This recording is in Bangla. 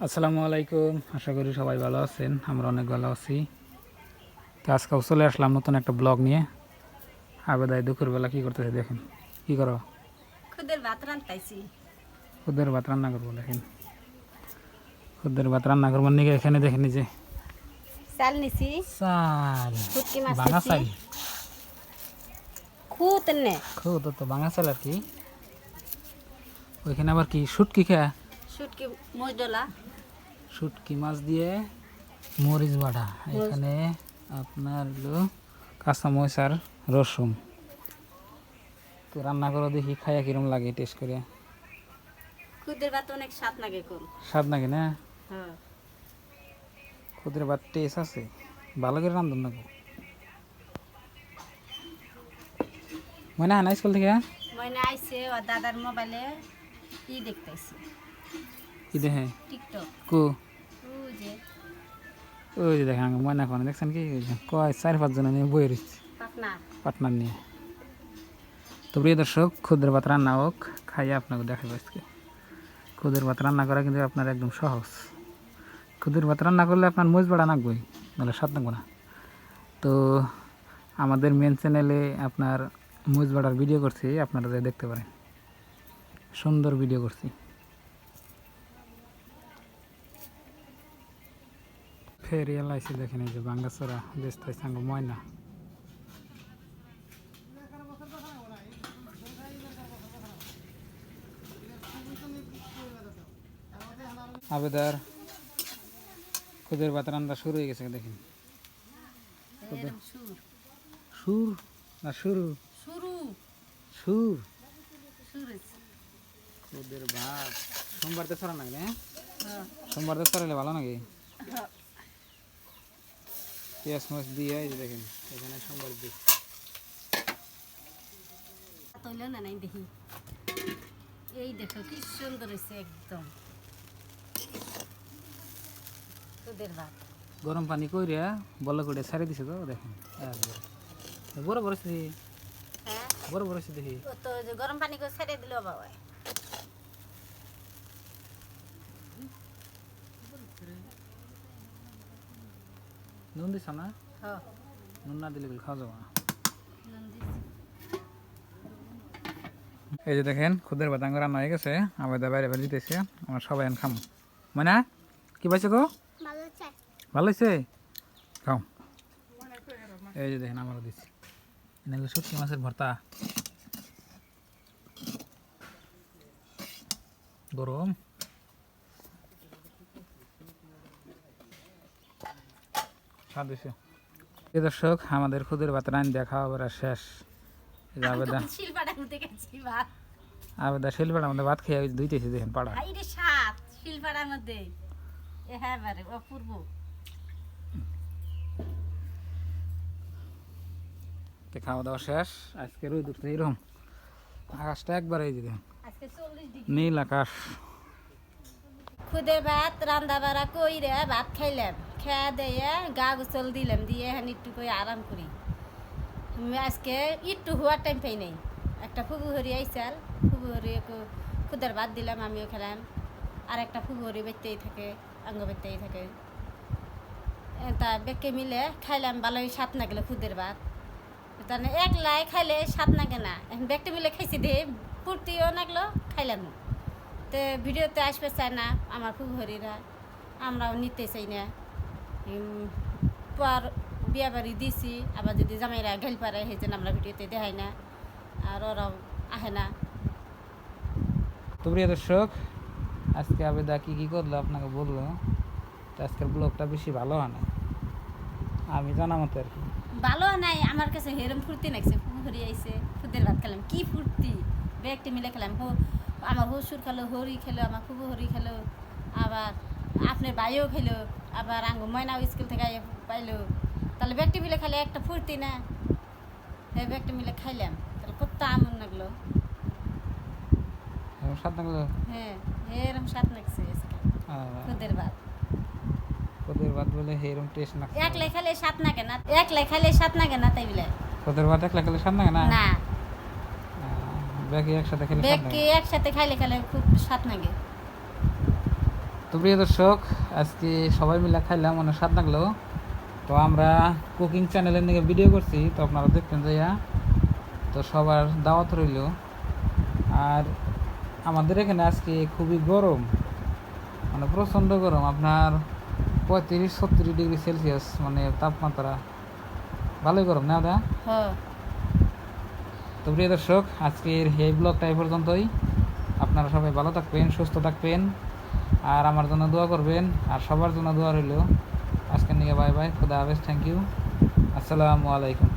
আসসালামু আলাইকুম, আশা করি সবাই ভালো আছেন। আমরা অনেক ভালো আছি। তো আজকেও চলে আসলাম নতুন একটা ব্লগ নিয়ে। আবেদায় দুপুরবেলা কী করতেছে দেখেন। কি করো? খুদের ভাত রান্তাইছি। খুদের ভাত রান্না করবো দেখেন। খুদের ভাত রান্না করবার নিয়ে এখানে দেখেন যে চাল নিছি, চাল, শুটকি মাছ ভাঙা নিছি, চাল। খুদ নে খুব তো ভাঙা চাল আর কি। ওইখানে আবার কি শুটকি খেয়া, শুটকি মজডলা শুটকি মাছ দিয়ে মরিচ বাটা। এখানে আপনার হলো কাঁচামরিচ আর রসুন। তো রান্না করে দেখি খাইয়া কিরম লাগে, টেস্ট করে। খুদের ভাত অনেক স্বাদ লাগে কোন। স্বাদ নাকি না? হ্যাঁ, খুদের ভাত টেস্ট আছে, ভালো করে রান্ধুন নাকি মনে হয় না স্কুল থেকে? ময়না আইছে ও দাদার মোবাইলে দেখতেছি, কি দেখে? টিকটক। কু ও যে ওই যে দেখেন ময়না কোনে দেখছেন কি কয় 4-5 জন নিয়ে বই রয়েছে পাটনা। পার্টনার নিয়ে। তো প্রিয় দর্শক, খুদের ভাত রান্না হোক, খাইয়ে আপনাকে দেখাবো আজকে। খুদের ভাত রান্না করা কিন্তু আপনার একদম সহজ। খুদের ভাত রান্না করলে আপনার মরিচ বাড়া নাকবই, নাহলে স্বাদ নাকবো না। তো আমাদের মেন চ্যানেলে আপনার মরিচ বাড়ার ভিডিও করছি, আপনারা যাই দেখতে পারেন, সুন্দর ভিডিও করছি। ফের এলাইছি দেখেন, এই যে বাঙ্গাচোরা ব্যস্ত সাঙ্গ ময়না। আবেদার খুদের ভাত রান্না শুরু হয়ে গেছে দেখেন। এরম সুর সুর না শুরু? শুরু সুর। সুর হইছে। খুদের ভাত সোমবার তো ছড়া নাকি না? হ্যাঁ, সোমবার তো ছড়াইলে ভালো নাকি? হ্যাঁ। পেঁয়াজ মাছ দিয়ে এই যে দেখেন এখানে সোমবার দিই। তৈলে না নাই দেখি, এই দেখো কি সুন্দর হয়েছে একদম খুদের ভাত। গরম পানি কইরে বল করে ছাড়ি দিছে তো দেখেন। বড় বড় দেখি, হ্যাঁ, বড় বড় দেখি। ও তো যে গরম পানি করে ছেড়ে দিল বাবা। নুন দিছ না? হ্যাঁ, নুন না দিলে খাওয়া যাবে না। নুন দিছি। এই যে দেখেন খুদের ভাত আঙ্গ রান্না হয়ে গেছে, আমাদের বাইরে বাইরে দিতেছে, আমরা সবাই এখন খাম। মানে কি পাইছে গো? ভালো হয়েছে, খাও। এই যে দেখেন আমারও দিচ্ছি, এনে শুটকি মাছের ভর্তা, গরম। স্বাদ হয়েছে। এই দর্শক, আমাদের খুদের ভাত রান দেখা আবার শেষ। এই যে আবেদা, শিলপাড়ার মধ্যে গেছি ভাত। আবেদা শিলপাড়ার মধ্যে ভাত খেয়ে ধুইতেছি দেখেন পাড়া। হাই রে সাত শিলপাড়ার মধ্যে, এ হ্যাঁ বারে অপূর্ব। তো খাওয়া দাওয়া শেষ। আজকে রোদ উঠছে এরকম, আকাশটা একবার এই যে দেখেন আজকে 40 ডিগ্রি। নীল আকাশ। খুদে ভাত রান্দা বাড়া কইরে ভাত খাইলাম, খেয়া দিয়ে গা গোসল দিলাম, দিয়ে হ্যাঁ একটু করে আরাম করি। আমি আজকে একটু হওয়ার টাইম পাই নাই। একটা ফুবু হরি আইসাল, ফুবু হরি খুদের ভাত দিলাম, আমিও খেলাম। আর একটা ফুবু হরি বেচতেই থাকে, আঙ্গ বেচতেই থাকে। তা বেঁকে মিলে খাইলাম, ভালোই স্বাদ না গেলো খুদের ভাত। তাহলে একলাই খাইলে স্বাদ লাগে না, এখন বেঁকে মিলে খাইছি দিয়ে ফুর্তিও লাগলো, খাইলাম। তো ভিডিওতে আসবে চায় না আমার ফুবহরিরা, আমরাও নিতে চাই না। পর বিয়া বাড়ি দিছি, আবার যদি জামাইরা ঘেল পারে সেই জন্য আমরা ভিডিওতে দেখাই না, আর ওরাও আহে না। তো প্রিয় দর্শক, আজকে আবেদা কি কি করলো আপনাকে বললো। তো আজকের ব্লগটা বেশি ভালো হয় না, আমি জানা মতো আর কি। ভালো নাই আমার কাছে, হেরম ফুর্তি লাগছে। ফুবহরি আইছে, খুদের ভাত খেলাম, কি ফুর্তি, বেগটি মিলে খেলাম। আমার হসুর খেলো, হরি খেলো, আমার ফুবহরি খেলো, আবার আপনার ভাইও খেলো, আবার আঙ্গ ময়নাও স্কুল থেকে পাইলো। তাহলে ব্যাগটি মিলে খেলে একটা ফুর্তি না? হ্যাঁ, ব্যাগটি মিলে খাইলাম, তাহলে কত আমন লাগলো। এরকম স্বাদ লাগলো। হ্যাঁ, এরম স্বাদ লাগছে আজকে খুদের ভাত। খুদের ভাত বলে এরকম টেস্ট না। একলাই খাইলে স্বাদ লাগে না, একলাই খাইলে স্বাদ লাগে না, তাই বলে খুদের ভাত একলা খেলে স্বাদ লাগে না। না, ব্যাগে একসাথে খেলে স্বাদ ব্যাগকে লাগে। একসাথে খাইলে খেলে খুব স্বাদ লাগে। তো তো প্রিয় দর্শক, আজকে সবাই মিলে খাইলাম, অনেক স্বাদ লাগলো। তো আমরা কুকিং চ্যানেলের নিয়ে ভিডিও করছি, তো আপনারা দেখবেন যাইয়া। তো সবার দাওয়াত রইল। আর আমাদের এখানে আজকে খুবই গরম, মানে প্রচণ্ড গরম, আপনার 35-36 ডিগ্রি সেলসিয়াস মানে তাপমাত্রা। ভালোই গরম না ওটা? হ্যাঁ। তো প্রিয় দর্শক, আজকের এই ব্লগটা এই পর্যন্তই। আপনারা সবাই ভালো থাকবেন, সুস্থ থাকবেন, আর আমার জন্য দোয়া করবেন, আর সবার জন্য দোয়া রইল। আজকের নিয়ে বাই বাই, খুদা হাফেজ, থ্যাংক ইউ, আসসালামু আলাইকুম।